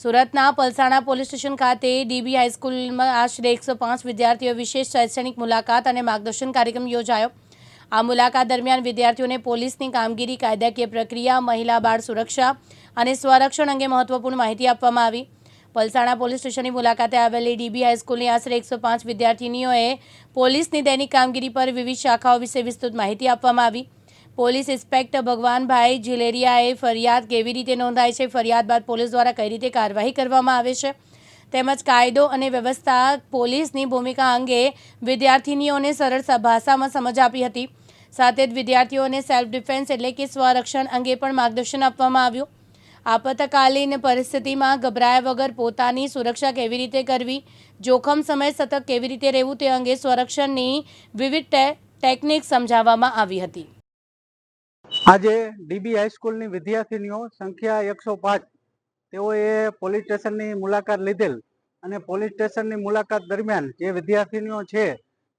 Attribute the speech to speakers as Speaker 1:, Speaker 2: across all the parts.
Speaker 1: સુરતના Palsana police station ખાતે dB હાઈસ્કૂલમાં આશરે 105 વિદ્યાર્થીઓ વિશેષ શૈક્ષણિક મુલાકાત અને માર્ગદર્શન કાર્યક્રમ યોજાયો। આ મુલાકાત દરમિયાન વિદ્યાર્થીઓને પોલીસની કામગીરી, કાયદાકીય પ્રક્રિયા, મહિલા બાળ સુરક્ષા અને સ્વરક્ષણ અંગે મહત્વપૂર્ણ માહિતી આપવામાં આવી। પલસાણા પોલીસ સ્ટેશનની મુલાકાતે આવેલી ડીબી હાઈસ્કૂલની આશરે 105 વિદ્યાર્થીનીઓએ પોલીસની દૈનિક કામગીરી પર વિવિધ શાખાઓ વિશે વિસ્તૃત માહિતી આપવામાં આવી। પોલીસ ઇન્સ્પેક્ટર ભગવાનભાઈ ઝિલેરિયાએ ફરિયાદ કેવી રીતે નોંધાય છે, ફરિયાદ બાદ પોલીસ દ્વારા કઈ રીતે કાર્યવાહી કરવામાં આવે છે તેમજ કાયદો અને વ્યવસ્થા, પોલીસની ભૂમિકા અંગે વિદ્યાર્થીનીઓને સરળ ભાષામાં સમજ આપી હતી। સાથે જ વિદ્યાર્થીઓને સેલ્ફ ડિફેન્સ એટલે કે સ્વરક્ષણ અંગે પણ માર્ગદર્શન આપવામાં આવ્યું। આપતકાલીન પરિસ્થિતિમાં ગભરાયા વગર પોતાની સુરક્ષા કેવી રીતે કરવી, જોખમ સમયે સતર્ક કેવી રીતે રહેવું તે અંગે સ્વરક્ષણની વિવિધ ટેકનિક સમજાવવામાં આવી હતી।
Speaker 2: આજે ડીબી હાઈસ્કૂલની વિદ્યાર્થીનીઓ સંખ્યા 105 તેઓએ પોલીસ સ્ટેશનની મુલાકાત લીધેલ અને પોલીસ સ્ટેશનની મુલાકાત દરમિયાન જે વિદ્યાર્થીનીઓ છે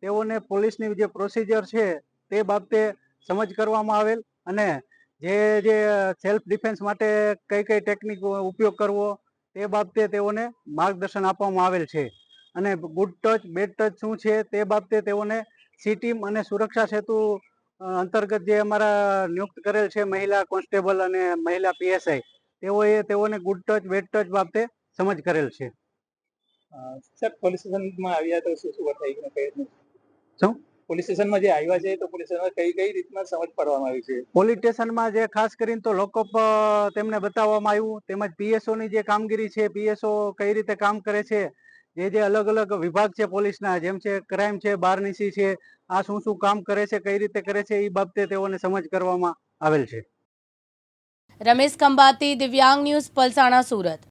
Speaker 2: તેઓને પોલીસની જે પ્રોસિજર છે તે બાબતે સમજ કરવામાં આવેલ અને જે સેલ્ફ ડિફેન્સ માટે કઈ કઈ ટેકનિક ઉપયોગ કરવો તે બાબતે તેઓને માર્ગદર્શન આપવામાં આવેલ છે અને ગુડ ટચ, બેડ ટચ શું છે તે બાબતે તેઓને સી ટીમ અને સુરક્ષા સેતુ અંતર્ગત જે અમારા નિયુક્ત કરેલ છે મહિલા કોન્સ્ટેબલ અને મહિલા પીએસઆઈ તેઓને ગુડ ટચ, બેડ ટચ બાબતે સમજ કરેલ છે।
Speaker 3: સર, પોલીસ સ્ટેશનમાં આવ્યા તો શું શું થઈ ગયું, કઈ રીતનું
Speaker 2: શું
Speaker 3: પોલીસ સ્ટેશનમાં જે આવ્યા છે તો પોલીસ સ્ટેશનમાં કઈ રીતના સમજ પડવામાં આવી છે?
Speaker 2: પોલીસ સ્ટેશનમાં જે ખાસ કરીને તો લોકઅપ તેમને બતાવવામાં આવ્યું, તેમજ પીએસઓની જે કામગીરી છે, પીએસઓ કઈ રીતે કામ કરે છે, જે અલગ અલગ વિભાગ છે પોલીસના, જેમ છે ક્રાઇમ છે, બારનીસી છે, આ શું શું કામ કરે છે, કઈ રીતે કરે છે, એ બાબતે તેઓને સમજ કરવામાં આવેલ છે।
Speaker 1: રમેશ ખંભાતી, દિવ્યાંગ ન્યૂઝ, પલસાણા, સુરત।